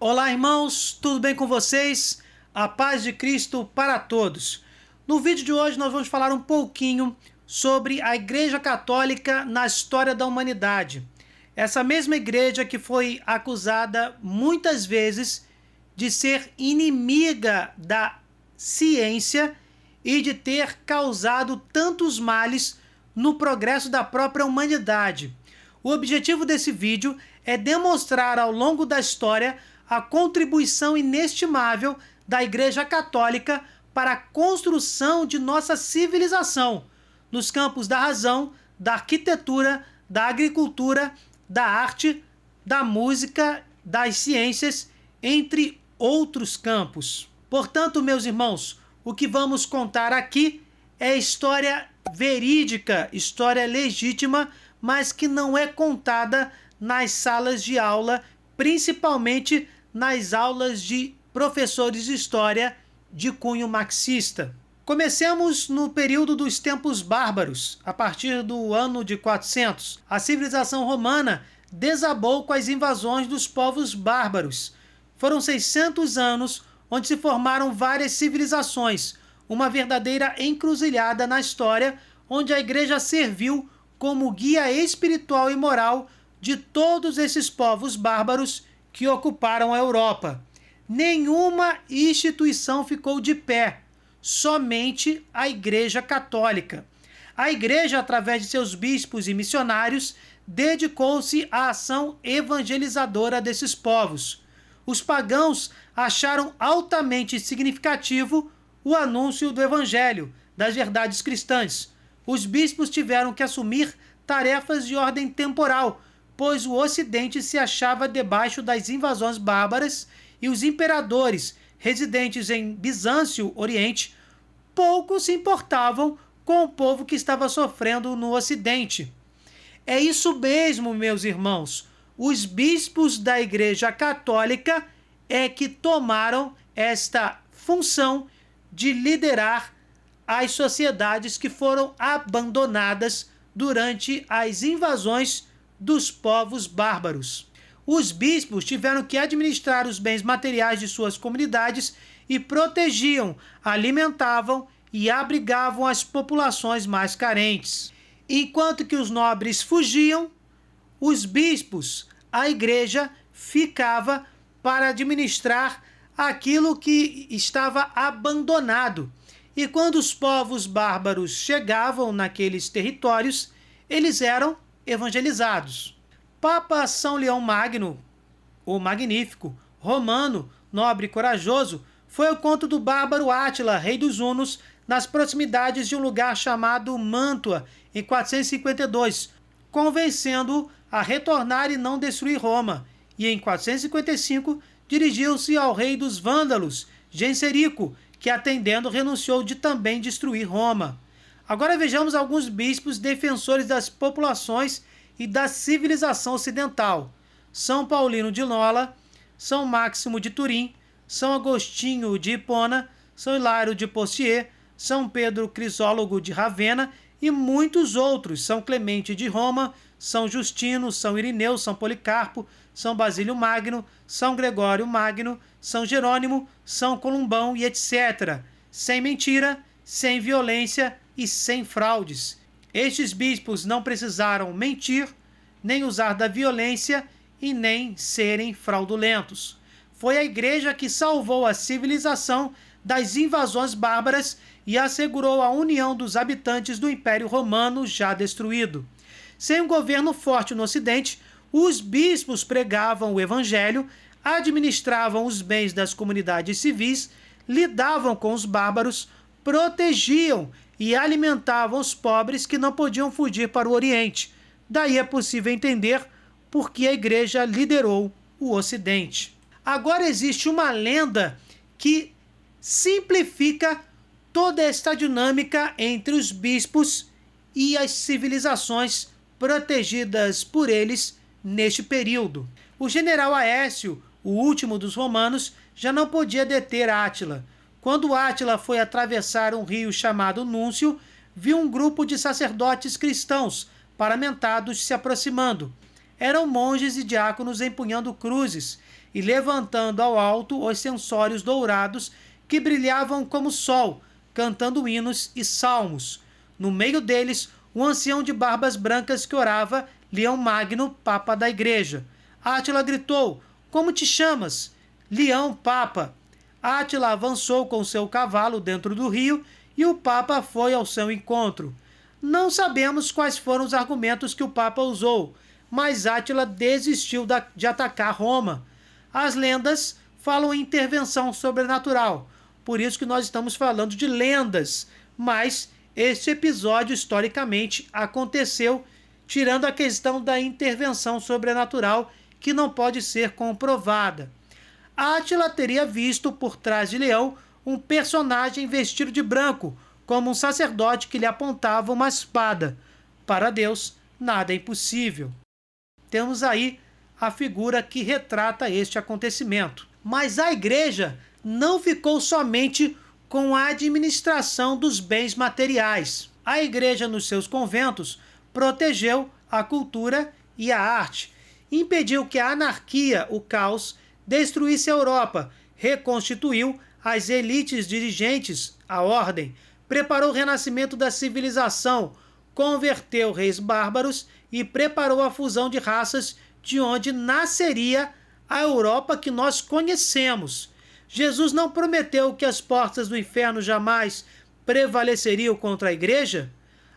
Olá, irmãos, tudo bem com vocês? A paz de Cristo para todos. No vídeo de hoje nós vamos falar um pouquinho sobre a Igreja Católica na história da humanidade. Essa mesma igreja que foi acusada muitas vezes de ser inimiga da ciência e de ter causado tantos males no progresso da própria humanidade. O objetivo desse vídeo é demonstrar ao longo da história a contribuição inestimável da Igreja Católica para a construção de nossa civilização nos campos da razão, da arquitetura, da agricultura, da arte, da música, das ciências, entre outros campos. Portanto, meus irmãos, o que vamos contar aqui é história verídica, história legítima, mas que não é contada nas salas de aula, principalmente nas aulas de professores de história de cunho marxista. Comecemos no período dos tempos bárbaros, a partir do ano de 400. A civilização romana desabou com as invasões dos povos bárbaros. Foram 600 anos onde se formaram várias civilizações, uma verdadeira encruzilhada na história, onde a igreja serviu como guia espiritual e moral de todos esses povos bárbaros que ocuparam a Europa. Nenhuma instituição ficou de pé, somente a Igreja Católica. A Igreja, através de seus bispos e missionários, dedicou-se à ação evangelizadora desses povos. Os pagãos acharam altamente significativo o anúncio do Evangelho, das verdades cristãs. Os bispos tiveram que assumir tarefas de ordem temporal, pois o Ocidente se achava debaixo das invasões bárbaras e os imperadores residentes em Bizâncio, Oriente, pouco se importavam com o povo que estava sofrendo no Ocidente. É isso mesmo, meus irmãos. Os bispos da Igreja Católica é que tomaram esta função de liderar as sociedades que foram abandonadas durante as invasões dos povos bárbaros. Os bispos tiveram que administrar os bens materiais de suas comunidades e protegiam, alimentavam e abrigavam as populações mais carentes. Enquanto que os nobres fugiam, os bispos, a igreja, ficava para administrar aquilo que estava abandonado. E quando os povos bárbaros chegavam naqueles territórios, eles eram evangelizados. Papa São Leão Magno, o Magnífico, romano, nobre e corajoso, foi ao conto do bárbaro Átila, rei dos Hunos, nas proximidades de um lugar chamado Mântua, em 452, convencendo-o a retornar e não destruir Roma. E em 455 dirigiu-se ao rei dos Vândalos, Genserico, que atendendo renunciou de também destruir Roma. Agora vejamos alguns bispos defensores das populações e da civilização ocidental. São Paulino de Nola, São Máximo de Turim, São Agostinho de Hipona, São Hilário de Poitiers, São Pedro Crisólogo de Ravenna e muitos outros, São Clemente de Roma, São Justino, São Irineu, São Policarpo, São Basílio Magno, São Gregório Magno, São Jerônimo, São Columbão e etc., sem mentira, sem violência e sem fraudes. Estes bispos não precisaram mentir, nem usar da violência e nem serem fraudulentos. Foi a igreja que salvou a civilização das invasões bárbaras e assegurou a união dos habitantes do Império Romano já destruído. Sem um governo forte no Ocidente, os bispos pregavam o Evangelho, administravam os bens das comunidades civis, lidavam com os bárbaros, protegiam e alimentavam os pobres que não podiam fugir para o Oriente. Daí é possível entender por que a igreja liderou o Ocidente. Agora existe uma lenda que simplifica toda esta dinâmica entre os bispos e as civilizações protegidas por eles neste período. O general Aécio, o último dos romanos, já não podia deter Átila. Quando Átila foi atravessar um rio chamado Núncio, viu um grupo de sacerdotes cristãos paramentados se aproximando. Eram monges e diáconos empunhando cruzes, e levantando ao alto os censórios dourados que brilhavam como sol, cantando hinos e salmos. No meio deles, um ancião de barbas brancas que orava, Leão Magno, Papa da Igreja. Átila gritou: "Como te chamas?" "Leão, Papa." Átila avançou com seu cavalo dentro do rio e o Papa foi ao seu encontro. Não sabemos quais foram os argumentos que o Papa usou, mas Átila desistiu de atacar Roma. As lendas falam em intervenção sobrenatural, por isso que nós estamos falando de lendas, mas este episódio historicamente aconteceu, tirando a questão da intervenção sobrenatural que não pode ser comprovada. Átila teria visto por trás de Leão um personagem vestido de branco, como um sacerdote que lhe apontava uma espada. Para Deus, nada é impossível. Temos aí a figura que retrata este acontecimento. Mas a igreja não ficou somente com a administração dos bens materiais. A igreja, nos seus conventos, protegeu a cultura e a arte, impediu que a anarquia, o caos, destruísse a Europa, reconstituiu as elites dirigentes, a ordem, preparou o renascimento da civilização, converteu reis bárbaros e preparou a fusão de raças de onde nasceria a Europa que nós conhecemos. Jesus não prometeu que as portas do inferno jamais prevaleceriam contra a igreja?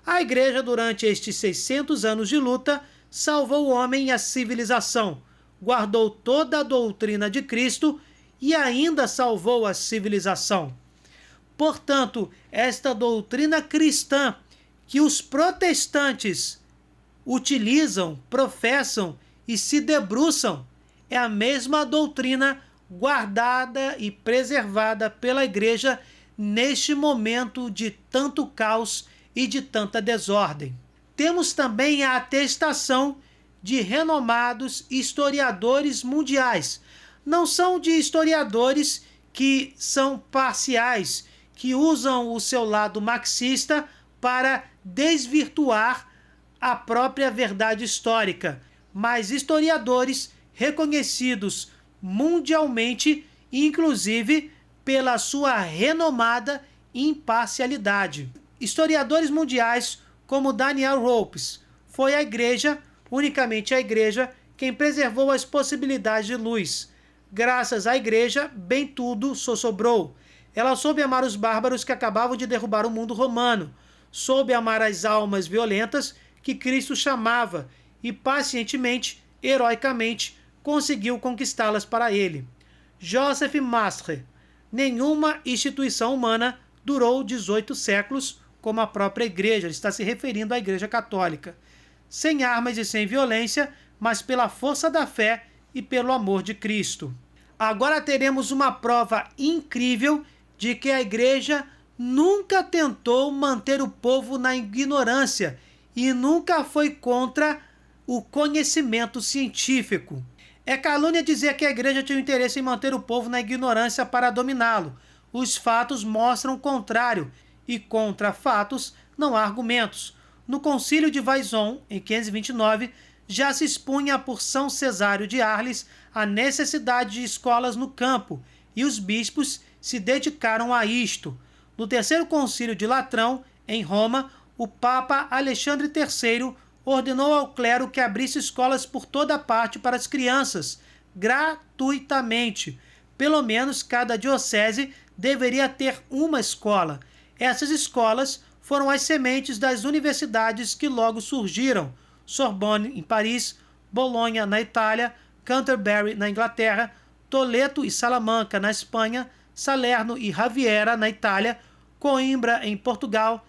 A igreja, durante estes 600 anos de luta, salvou o homem e a civilização, guardou toda a doutrina de Cristo e ainda salvou a civilização. Portanto, esta doutrina cristã que os protestantes utilizam, professam e se debruçam é a mesma doutrina guardada e preservada pela igreja neste momento de tanto caos e de tanta desordem. Temos também a atestação de renomados historiadores mundiais. Não são de historiadores que são parciais, que usam o seu lado marxista para desvirtuar a própria verdade histórica, mas historiadores reconhecidos mundialmente, inclusive pela sua renomada imparcialidade. Historiadores mundiais como Daniel Ropes. Foi a igreja, unicamente a igreja, quem preservou as possibilidades de luz. Graças à igreja, bem tudo sobrou. Ela soube amar os bárbaros que acabavam de derrubar o mundo romano, soube amar as almas violentas que Cristo chamava e pacientemente, heroicamente, conseguiu conquistá-las para ele. Joseph Mastré. Nenhuma instituição humana durou 18 séculos como a própria igreja. Ele está se referindo à Igreja Católica. Sem armas e sem violência, mas pela força da fé e pelo amor de Cristo. Agora teremos uma prova incrível de que a igreja nunca tentou manter o povo na ignorância e nunca foi contra o conhecimento científico. É calúnia dizer que a igreja tinha interesse em manter o povo na ignorância para dominá-lo. Os fatos mostram o contrário, e contra fatos não há argumentos. No concílio de Vaison, em 529, já se expunha por São Cesário de Arles a necessidade de escolas no campo, e os bispos se dedicaram a isto. No terceiro concílio de Latrão, em Roma, o Papa Alexandre III ordenou ao clero que abrisse escolas por toda parte para as crianças, gratuitamente. Pelo menos cada diocese deveria ter uma escola. Essas escolas foram as sementes das universidades que logo surgiram: Sorbonne, em Paris; Bolonha, na Itália; Canterbury, na Inglaterra; Toledo e Salamanca, na Espanha; Salerno e Raviera, na Itália; Coimbra, em Portugal;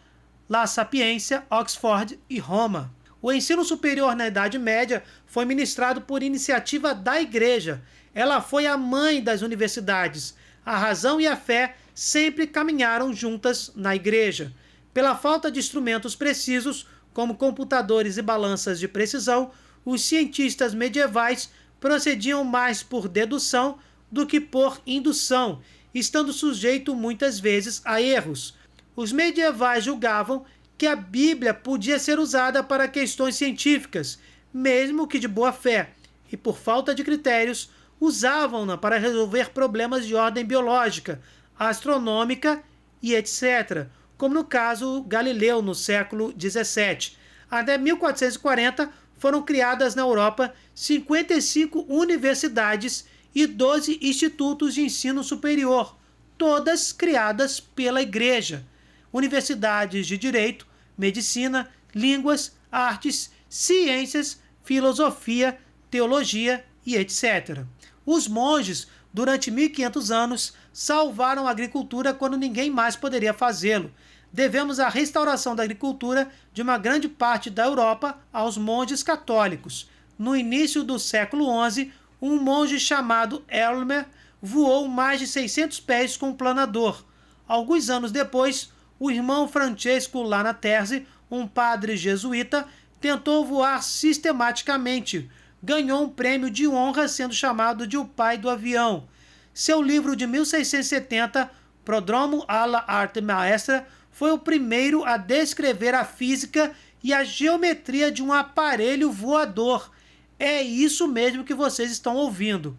La Sapiência, Oxford e Roma. O ensino superior na Idade Média foi ministrado por iniciativa da Igreja. Ela foi a mãe das universidades. A razão e a fé sempre caminharam juntas na Igreja. Pela falta de instrumentos precisos, como computadores e balanças de precisão, os cientistas medievais procediam mais por dedução do que por indução, estando sujeito muitas vezes a erros. Os medievais julgavam que a Bíblia podia ser usada para questões científicas, mesmo que de boa fé, e por falta de critérios, usavam-na para resolver problemas de ordem biológica, astronômica e etc., como no caso Galileu, no século XVII. Até 1440 foram criadas na Europa 55 universidades e 12 institutos de ensino superior, todas criadas pela Igreja. Universidades de Direito, Medicina, Línguas, Artes, Ciências, Filosofia, Teologia e etc. Os monges, durante 1500 anos, salvaram a agricultura quando ninguém mais poderia fazê-lo. Devemos a restauração da agricultura de uma grande parte da Europa aos monges católicos. No início do século XI, um monge chamado Elmer voou mais de 600 pés com um planador. Alguns anos depois, o irmão Francesco Lanaterzi, um padre jesuíta, tentou voar sistematicamente. Ganhou um prêmio de honra sendo chamado de o pai do avião. Seu livro de 1670, Prodromo alla arte maestra, foi o primeiro a descrever a física e a geometria de um aparelho voador. É isso mesmo que vocês estão ouvindo.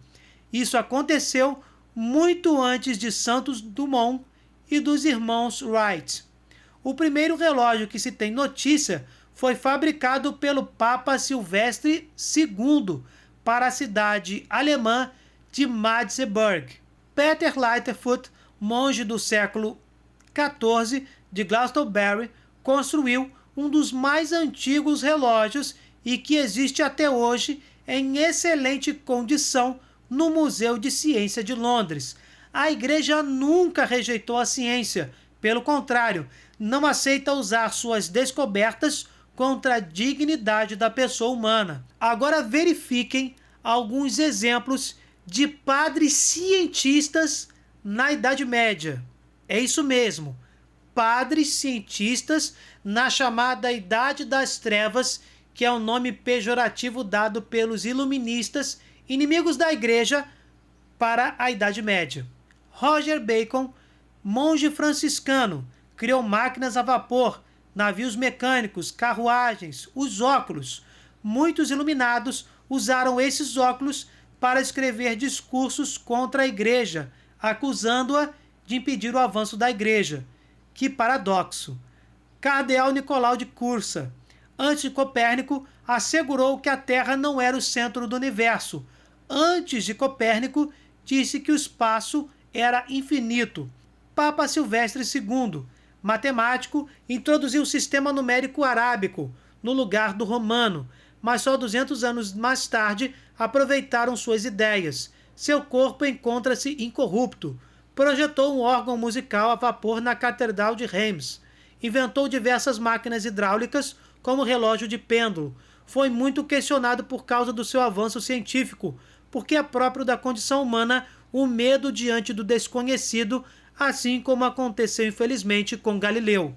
Isso aconteceu muito antes de Santos Dumont e dos irmãos Wright. O primeiro relógio que se tem notícia foi fabricado pelo Papa Silvestre II para a cidade alemã de Magdeburg. Peter Lightfoot, monge do século XIV de Glastonbury, construiu um dos mais antigos relógios e que existe até hoje em excelente condição no Museu de Ciência de Londres. A Igreja nunca rejeitou a ciência, pelo contrário, não aceita usar suas descobertas contra a dignidade da pessoa humana. Agora verifiquem alguns exemplos de padres cientistas na Idade Média. É isso mesmo, padres cientistas na chamada Idade das Trevas, que é o nome pejorativo dado pelos iluministas, inimigos da Igreja, para a Idade Média. Roger Bacon, monge franciscano, criou máquinas a vapor, navios mecânicos, carruagens, os óculos. Muitos iluminados usaram esses óculos para escrever discursos contra a Igreja, acusando-a de impedir o avanço da Igreja. Que paradoxo! Cardeal Nicolau de Cursa, antes de Copérnico, assegurou que a Terra não era o centro do universo. Antes de Copérnico, disse que o espaço era infinito. Papa Silvestre II, matemático, introduziu o sistema numérico arábico no lugar do romano, mas só 200 anos mais tarde aproveitaram suas ideias. Seu corpo encontra-se incorrupto. Projetou um órgão musical a vapor na Catedral de Reims. Inventou diversas máquinas hidráulicas, como o relógio de pêndulo. Foi muito questionado por causa do seu avanço científico, porque é próprio da condição humana o medo diante do desconhecido, assim como aconteceu infelizmente com Galileu.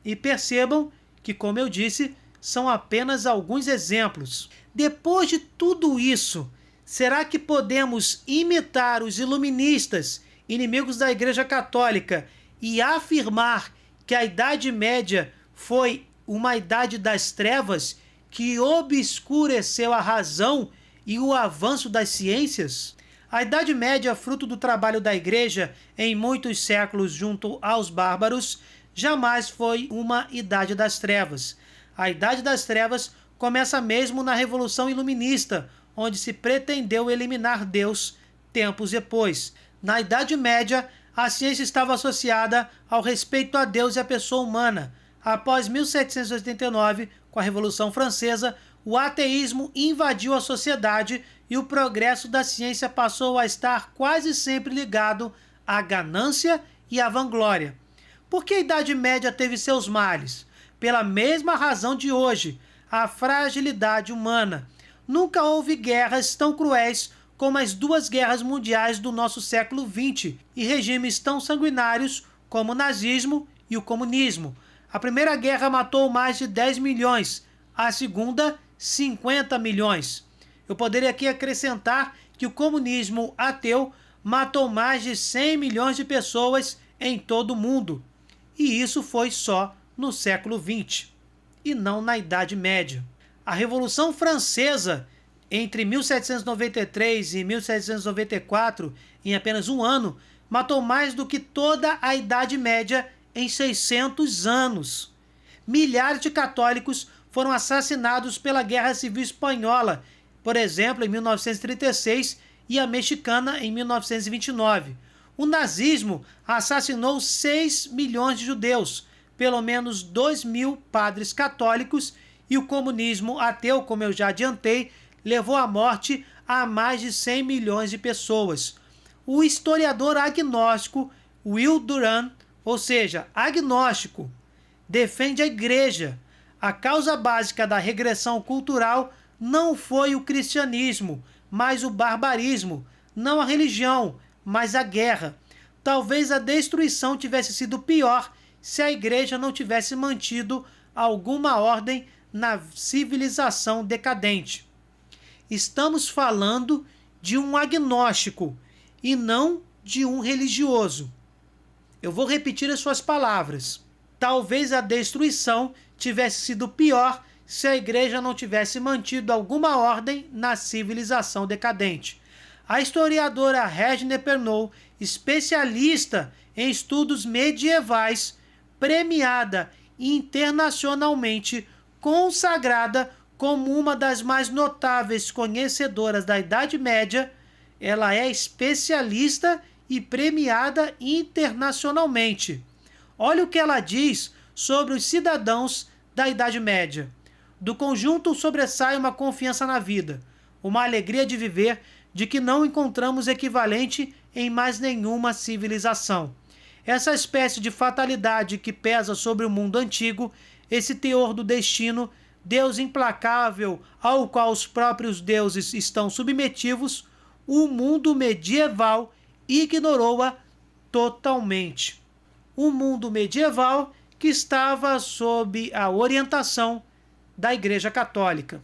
E percebam que, como eu disse, são apenas alguns exemplos. Depois de tudo isso, será que podemos imitar os iluministas, inimigos da Igreja Católica, e afirmar que a Idade Média foi uma idade das trevas que obscureceu a razão e o avanço das ciências? A Idade Média, fruto do trabalho da Igreja em muitos séculos junto aos bárbaros, jamais foi uma Idade das Trevas. A Idade das Trevas começa mesmo na Revolução Iluminista, onde se pretendeu eliminar Deus tempos depois. Na Idade Média, a ciência estava associada ao respeito a Deus e à pessoa humana. Após 1789, com a Revolução Francesa, o ateísmo invadiu a sociedade e o progresso da ciência passou a estar quase sempre ligado à ganância e à vanglória. Por que a Idade Média teve seus males? Pela mesma razão de hoje, a fragilidade humana. Nunca houve guerras tão cruéis como as duas guerras mundiais do nosso século XX e regimes tão sanguinários como o nazismo e o comunismo. A Primeira Guerra matou mais de 10 milhões, a Segunda, 50 milhões. Eu poderia aqui acrescentar que o comunismo ateu matou mais de 100 milhões de pessoas em todo o mundo. E isso foi só no século XX, e não na Idade Média. A Revolução Francesa entre 1793 e 1794, em apenas um ano, matou mais do que toda a Idade Média em 600 anos. Milhares de católicos foram assassinados pela Guerra Civil Espanhola, por exemplo, em 1936, e a mexicana em 1929. O nazismo assassinou 6 milhões de judeus, pelo menos 2.000 padres católicos, e o comunismo ateu, como eu já adiantei, levou à morte a mais de 100 milhões de pessoas. O historiador agnóstico Will Durant, ou seja, agnóstico, defende a Igreja. A causa básica da regressão cultural não foi o cristianismo, mas o barbarismo, não a religião, mas a guerra. Talvez a destruição tivesse sido pior se a Igreja não tivesse mantido alguma ordem na civilização decadente. Estamos falando de um agnóstico e não de um religioso. Eu vou repetir as suas palavras. Talvez a destruição tivesse sido pior se a Igreja não tivesse mantido alguma ordem na civilização decadente. A historiadora Regina Pernod, especialista em estudos medievais, premiada internacionalmente, consagrada como uma das mais notáveis conhecedoras da Idade Média, ela é especialista e premiada internacionalmente. Olha o que ela diz sobre os cidadãos da Idade Média. Do conjunto sobressai uma confiança na vida, uma alegria de viver de que não encontramos equivalente em mais nenhuma civilização. Essa espécie de fatalidade que pesa sobre o mundo antigo, esse teor do destino, Deus implacável ao qual os próprios deuses estão submetivos, o mundo medieval ignorou-a totalmente. O mundo medieval que estava sob a orientação da Igreja Católica.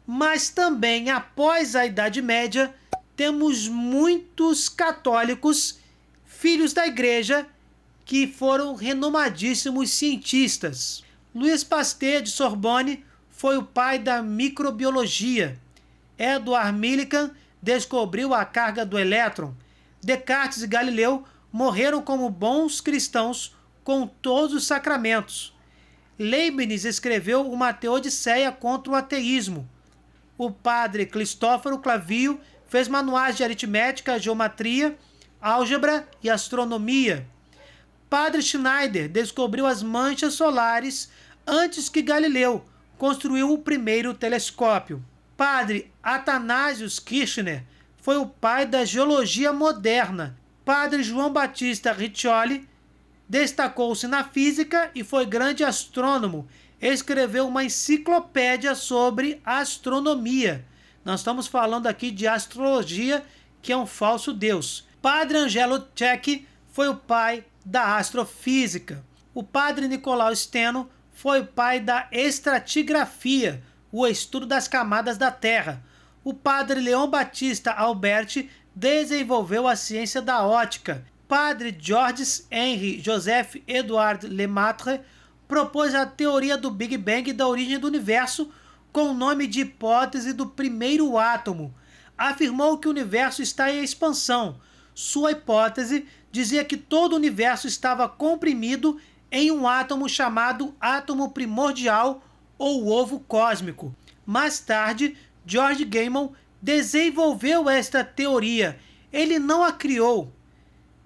Mas também, após a Idade Média, temos muitos católicos, filhos da Igreja, que foram renomadíssimos cientistas. Louis Pasteur de Sorbonne foi o pai da microbiologia. Edward Millikan descobriu a carga do elétron. Descartes e Galileu morreram como bons cristãos com todos os sacramentos. Leibniz escreveu uma teodiceia contra o ateísmo. O padre Cristóforo Clavio fez manuais de aritmética, geometria, álgebra e astronomia. Padre Schneider descobriu as manchas solares antes que Galileu construiu o primeiro telescópio. Padre Athanasius Kirchner foi o pai da geologia moderna. Padre João Batista Riccioli destacou-se na física e foi grande astrônomo. Escreveu uma enciclopédia sobre astronomia. Nós estamos falando aqui de astrologia, que é um falso deus. Padre Angelo Cecchi foi o pai da astrofísica. O padre Nicolau Steno foi o pai da estratigrafia, o estudo das camadas da Terra. O padre Leon Batista Alberti desenvolveu a ciência da ótica. Padre Georges Henri Joseph Edouard Lemaitre propôs a teoria do Big Bang e da origem do universo com o nome de hipótese do primeiro átomo. Afirmou que o universo está em expansão. Sua hipótese dizia que todo o universo estava comprimido em um átomo chamado átomo primordial ou ovo cósmico. Mais tarde, George Gamow desenvolveu esta teoria. Ele não a criou.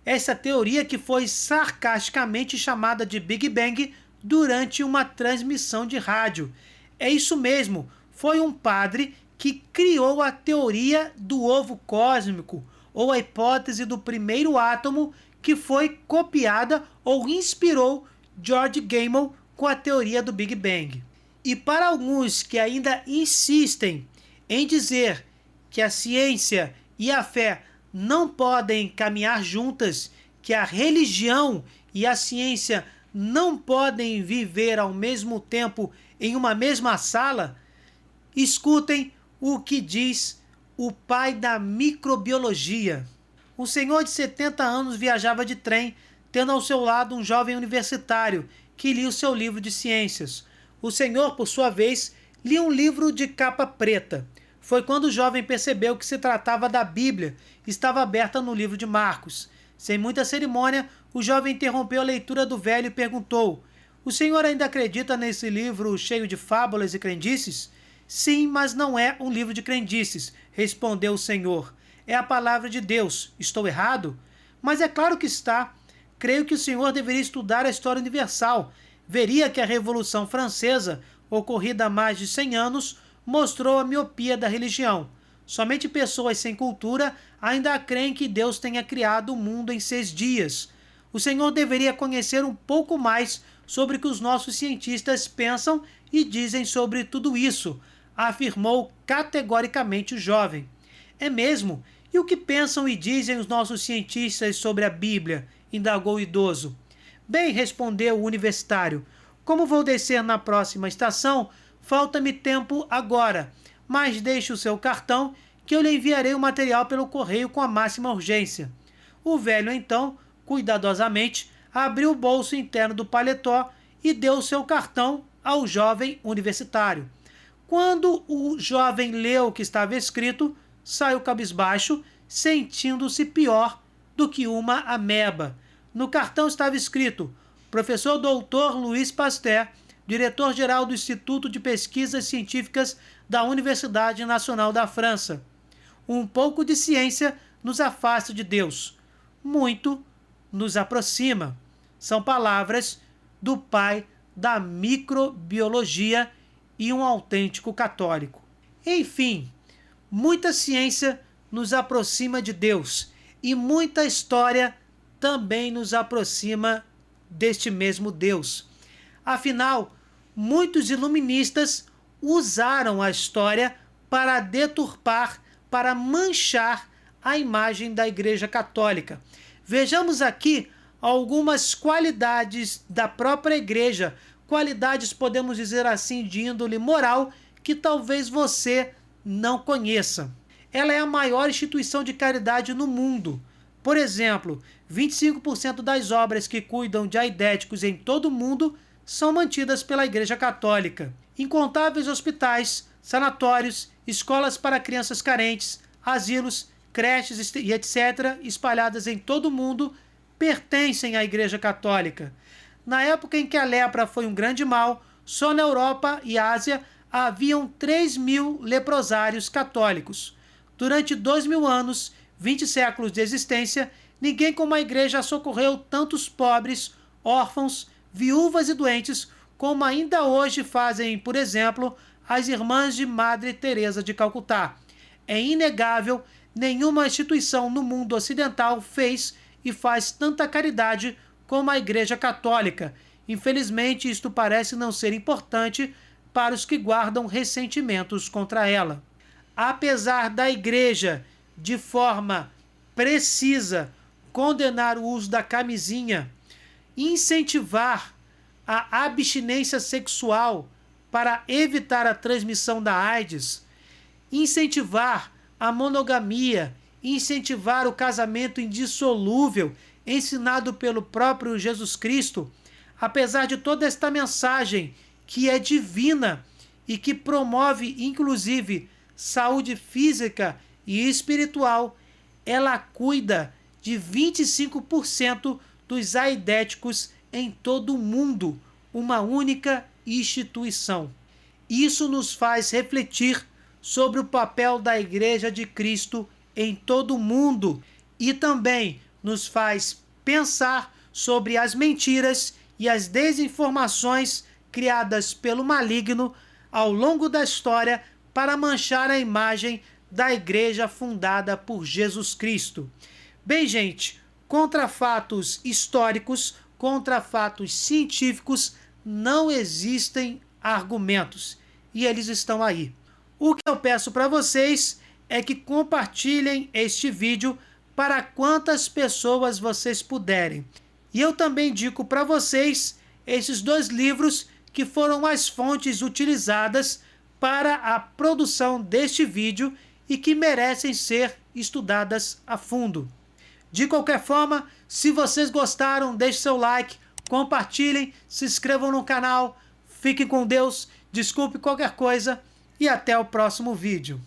Essa teoria que foi sarcasticamente chamada de Big Bang durante uma transmissão de rádio. É isso mesmo, foi um padre que criou a teoria do ovo cósmico, ou a hipótese do primeiro átomo, que foi copiada ou inspirou George Gamow com a teoria do Big Bang. E para alguns que ainda insistem em dizer que a ciência e a fé não podem caminhar juntas, que a religião e a ciência não podem viver ao mesmo tempo em uma mesma sala, escutem o que diz o pai da microbiologia. Um senhor de 70 anos viajava de trem, tendo ao seu lado um jovem universitário que lia o seu livro de ciências. O senhor, por sua vez, lia um livro de capa preta. foi quando o jovem percebeu que se tratava da Bíblia e estava aberta no livro de Marcos. Sem muita cerimônia, o jovem interrompeu a leitura do velho e perguntou: "O senhor ainda acredita nesse livro cheio de fábulas e crendices?" "Sim, mas não é um livro de crendices", respondeu o senhor. "É a palavra de Deus. Estou errado?" "Mas é claro que está. Creio que o senhor deveria estudar a história universal. Veria que a Revolução Francesa, ocorrida há mais de 100 anos, mostrou a miopia da religião. Somente pessoas sem cultura ainda creem que Deus tenha criado o mundo em 6 dias. O senhor deveria conhecer um pouco mais sobre o que os nossos cientistas pensam e dizem sobre tudo isso", afirmou categoricamente o jovem. "É mesmo? E o que pensam e dizem os nossos cientistas sobre a Bíblia?", indagou o idoso. "Bem", respondeu o universitário, "como vou descer na próxima estação, falta-me tempo agora, mas deixe o seu cartão que eu lhe enviarei o material pelo correio com a máxima urgência." O velho, então, cuidadosamente, abriu o bolso interno do paletó e deu o seu cartão ao jovem universitário. Quando o jovem leu o que estava escrito, saiu cabisbaixo, sentindo-se pior do que uma ameba. No cartão estava escrito: "Professor Dr. Louis Pasteur, diretor-geral do Instituto de Pesquisas Científicas da Universidade Nacional da França. Um pouco de ciência nos afasta de Deus. Muito nos aproxima." São palavras do pai da microbiologia e um autêntico católico. Enfim, muita ciência nos aproxima de Deus e muita história também nos aproxima deste mesmo Deus. Afinal, muitos iluministas usaram a história para deturpar, para manchar a imagem da Igreja Católica. Vejamos aqui algumas qualidades da própria Igreja, qualidades, podemos dizer assim, de índole moral, que talvez você não conheça. Ela é a maior instituição de caridade no mundo. Por exemplo, 25% das obras que cuidam de aidéticos em todo o mundo são mantidas pela Igreja Católica. Incontáveis hospitais, sanatórios, escolas para crianças carentes, asilos, creches e etc., espalhadas em todo o mundo, pertencem à Igreja Católica. Na época em que a lepra foi um grande mal, só na Europa e Ásia haviam 3.000 leprosários católicos. Durante 2.000 anos, 20 séculos de existência, ninguém como a Igreja socorreu tantos pobres, órfãos, viúvas e doentes como ainda hoje fazem, por exemplo, as irmãs de Madre Teresa de Calcutá. É inegável, nenhuma instituição no mundo ocidental fez e faz tanta caridade como a Igreja Católica. Infelizmente, isto parece não ser importante para os que guardam ressentimentos contra ela. Apesar da Igreja, de forma precisa, condenar o uso da camisinha, incentivar a abstinência sexual para evitar a transmissão da AIDS, incentivar a monogamia, incentivar o casamento indissolúvel ensinado pelo próprio Jesus Cristo, apesar de toda esta mensagem que é divina e que promove inclusive saúde física e espiritual, ela cuida de 25% dos aidéticos em todo o mundo, uma única instituição. Isso nos faz refletir sobre o papel da Igreja de Cristo em todo o mundo e também nos faz pensar sobre as mentiras e as desinformações criadas pelo maligno ao longo da história para manchar a imagem da Igreja fundada por Jesus Cristo. Bem, gente, contra fatos históricos, contra fatos científicos, não existem argumentos. E eles estão aí. O que eu peço para vocês é que compartilhem este vídeo para quantas pessoas vocês puderem. E eu também indico para vocês esses 2 livros que foram as fontes utilizadas para a produção deste vídeo e que merecem ser estudadas a fundo. De qualquer forma, se vocês gostaram, deixe seu like, compartilhem, se inscrevam no canal, fiquem com Deus, desculpe qualquer coisa e até o próximo vídeo.